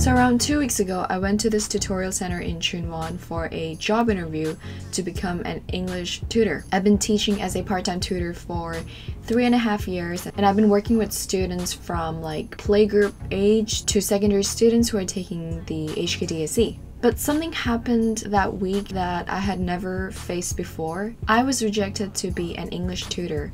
So around 2 weeks ago, I went to this tutorial center in Chunwon for a job interview to become an English tutor. I've been teaching as a part-time tutor for 3.5 years, and I've been working with students from like playgroup age to secondary students who are taking the HKDSE. But something happened that week that I had never faced before. I was rejected to be an English tutor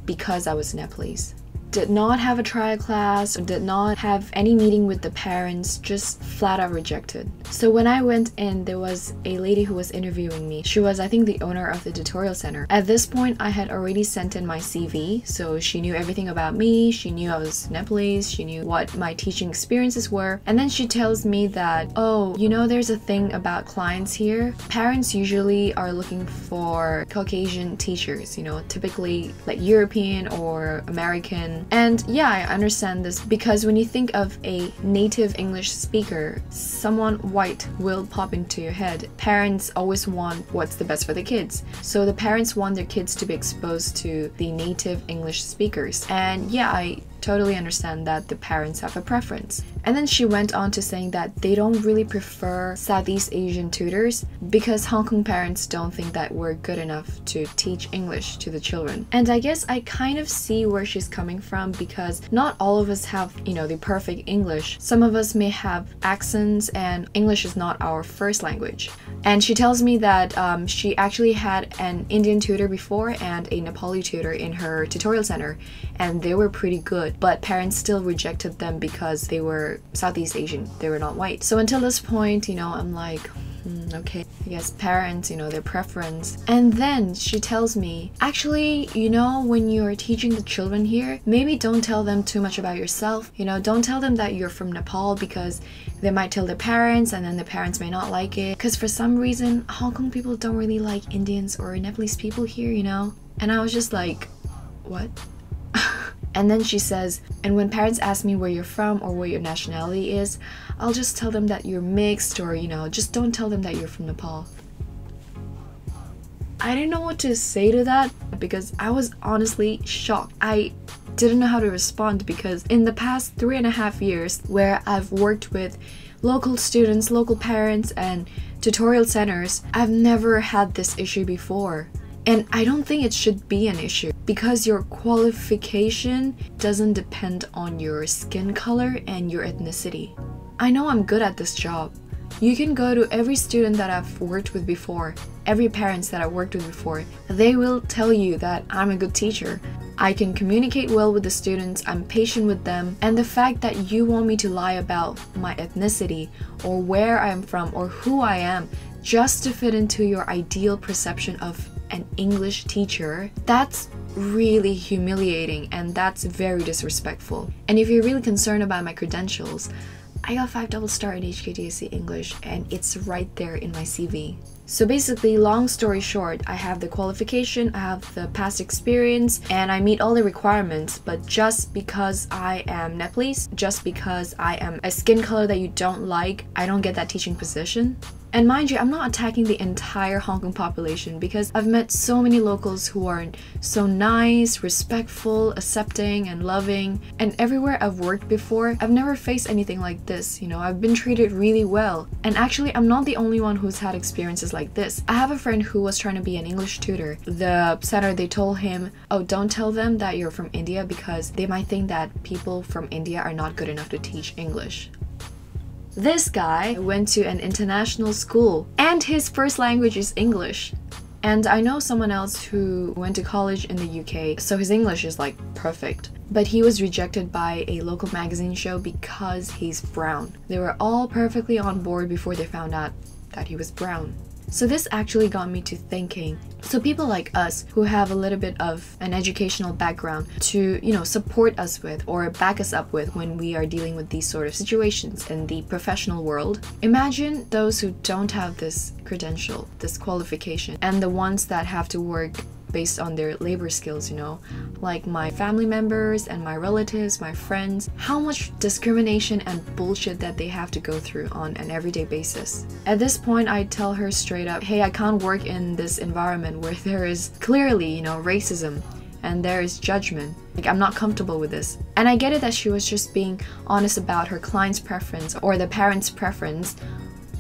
because I was Nepalese. Did not have a trial class, or did not have any meeting with the parents, just flat out rejected. So when I went in, there was a lady who was interviewing me. She was, I think, the owner of the tutorial center. At this point, I had already sent in my CV, so she knew everything about me, she knew I was Nepalese, she knew what my teaching experiences were. And then she tells me that, oh, you know, there's a thing about clients here. Parents usually are looking for Caucasian teachers, you know, typically like European or American. And yeah, I understand this because when you think of a native English speaker, someone white will pop into your head. Parents always want what's the best for the kids. So the parents want their kids to be exposed to the native English speakers. And yeah, I totally understand that the parents have a preference. And then she went on to saying that they don't really prefer Southeast Asian tutors because Hong Kong parents don't think that we're good enough to teach English to the children. And I guess I kind of see where she's coming from because not all of us have, you know, the perfect English. Some of us may have accents and English is not our first language. And she tells me that she actually had an Indian tutor before and a Nepali tutor in her tutorial center, and they were pretty good, but parents still rejected them because they were Southeast Asian, they were not white. So until this point, you know, I'm like, okay, I guess parents, you know, their preference. And then she tells me, actually, you know, when you're teaching the children here, maybe don't tell them too much about yourself. You know, don't tell them that you're from Nepal because they might tell their parents and then the parents may not like it. Because for some reason, Hong Kong people don't really like Indians or Nepalese people here, you know? And I was just like, what? And then she says, and when parents ask me where you're from or what your nationality is, I'll just tell them that you're mixed, or, you know, just don't tell them that you're from Nepal. I didn't know what to say to that because I was honestly shocked. I didn't know how to respond because in the past 3.5 years where I've worked with local students, local parents, and tutorial centers, I've never had this issue before. And I don't think it should be an issue because your qualification doesn't depend on your skin color and your ethnicity. I know I'm good at this job. You can go to every student that I've worked with before, every parents that I've worked with before, they will tell you that I'm a good teacher. I can communicate well with the students, I'm patient with them, and the fact that you want me to lie about my ethnicity or where I'm from or who I am just to fit into your ideal perception of an English teacher, that's really humiliating and that's very disrespectful. And if you're really concerned about my credentials, I got 5 double star in HKDSE English and it's right there in my CV. So basically, long story short, I have the qualification, I have the past experience, and I meet all the requirements, but just because I am Nepalese, just because I am a skin color that you don't like, I don't get that teaching position. And mind you, I'm not attacking the entire Hong Kong population because I've met so many locals who are so nice, respectful, accepting, and loving. And everywhere I've worked before, I've never faced anything like this. You know, I've been treated really well. And actually, I'm not the only one who's had experiences like this. I have a friend who was trying to be an English tutor. The center, they told him, oh, don't tell them that you're from India because they might think that people from India are not good enough to teach English. This guy went to an international school and his first language is English. And I know someone else who went to college in the UK, so his English is like perfect. But he was rejected by a local magazine show because he's brown. They were all perfectly on board before they found out that he was brown. So this actually got me to thinking, so people like us who have a little bit of an educational background to, you know, support us with or back us up with when we are dealing with these sort of situations in the professional world. Imagine those who don't have this credential, this qualification, and the ones that have to work based on their labor skills, you know, like my family members and my relatives, my friends, how much discrimination and bullshit that they have to go through on an everyday basis. At this point, I tell her straight up, hey, I can't work in this environment where there is clearly, you know, racism. and there is judgment. Like, I'm not comfortable with this. And I get it that she was just being honest about her client's preference or the parent's preference,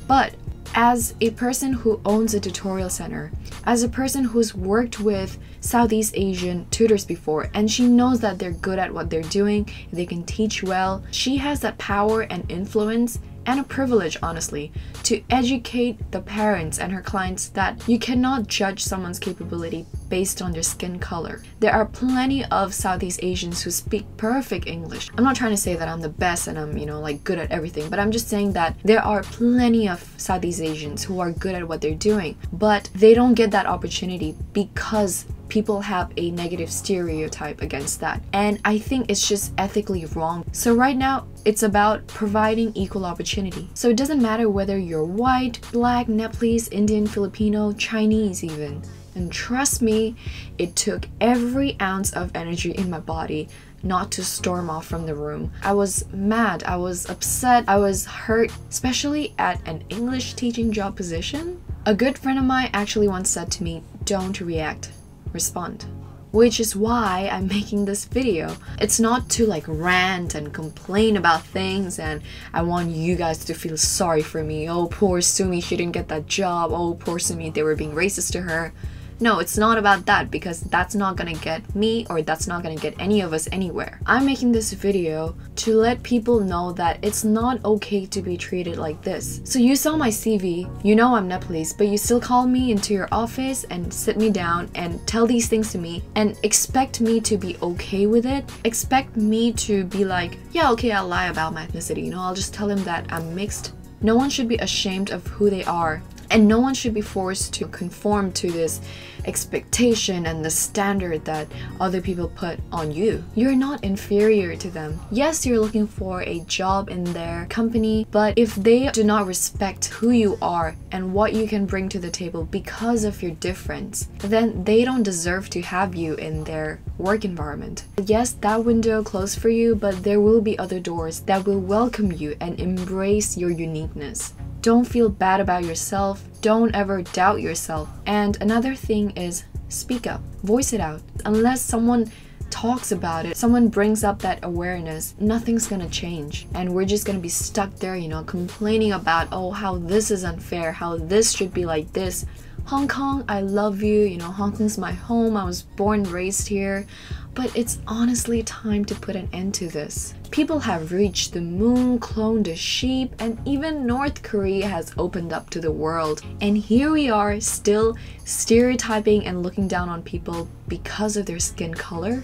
but as a person who owns a tutorial center, as a person who's worked with Southeast Asian tutors before, and she knows that they're good at what they're doing, they can teach well, she has that power and influence and a privilege, honestly, to educate the parents and her clients that you cannot judge someone's capability based on their skin color. There are plenty of Southeast Asians who speak perfect English. I'm not trying to say that I'm the best and I'm, like good at everything, but I'm just saying that there are plenty of Southeast Asians who are good at what they're doing, but they don't get that opportunity because people have a negative stereotype against that. And I think it's just ethically wrong. So right now, it's about providing equal opportunity. So it doesn't matter whether you're white, black, Nepalese, Indian, Filipino, Chinese even. And trust me, it took every ounce of energy in my body not to storm off from the room. I was mad, I was upset, I was hurt, especially at an English teaching job position. A good friend of mine actually once said to me, "Don't react, respond." Which is why I'm making this video. It's not to like rant and complain about things and I want you guys to feel sorry for me. Oh, poor Sumi, she didn't get that job. Oh, poor Sumi, they were being racist to her. No, it's not about that, because that's not gonna get me or that's not gonna get any of us anywhere. I'm making this video to let people know that it's not okay to be treated like this. So you saw my CV, you know I'm Nepalese, but you still call me into your office and sit me down and tell these things to me and expect me to be okay with it. Expect me to be like, yeah, okay, I'll lie about my ethnicity, I'll just tell him that I'm mixed. No one should be ashamed of who they are. And no one should be forced to conform to this expectation and the standard that other people put on you. You're not inferior to them. Yes, you're looking for a job in their company, but if they do not respect who you are and what you can bring to the table because of your difference, then they don't deserve to have you in their work environment. Yes, that window closed for you, but there will be other doors that will welcome you and embrace your uniqueness. Don't feel bad about yourself. Don't ever doubt yourself. And another thing is, speak up. Voice it out. Unless someone talks about it, someone brings up that awareness, nothing's gonna change. And we're just gonna be stuck there, complaining about, oh, how this is unfair, how this should be like this. Hong Kong, I love you, Hong Kong's my home, I was born and raised here. But it's honestly time to put an end to this. People have reached the moon, cloned a sheep, and even North Korea has opened up to the world. And here we are still stereotyping and looking down on people because of their skin color?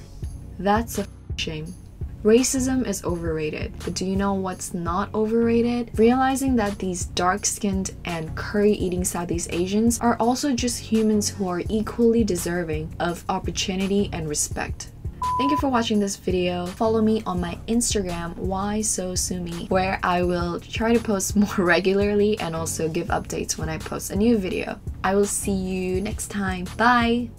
That's a shame. Racism is overrated, but do you know what's not overrated? Realizing that these dark-skinned and curry-eating Southeast Asians are also just humans who are equally deserving of opportunity and respect. Thank you for watching this video. Follow me on my Instagram, whysosumi, where I will try to post more regularly and also give updates when I post a new video. I will see you next time. Bye!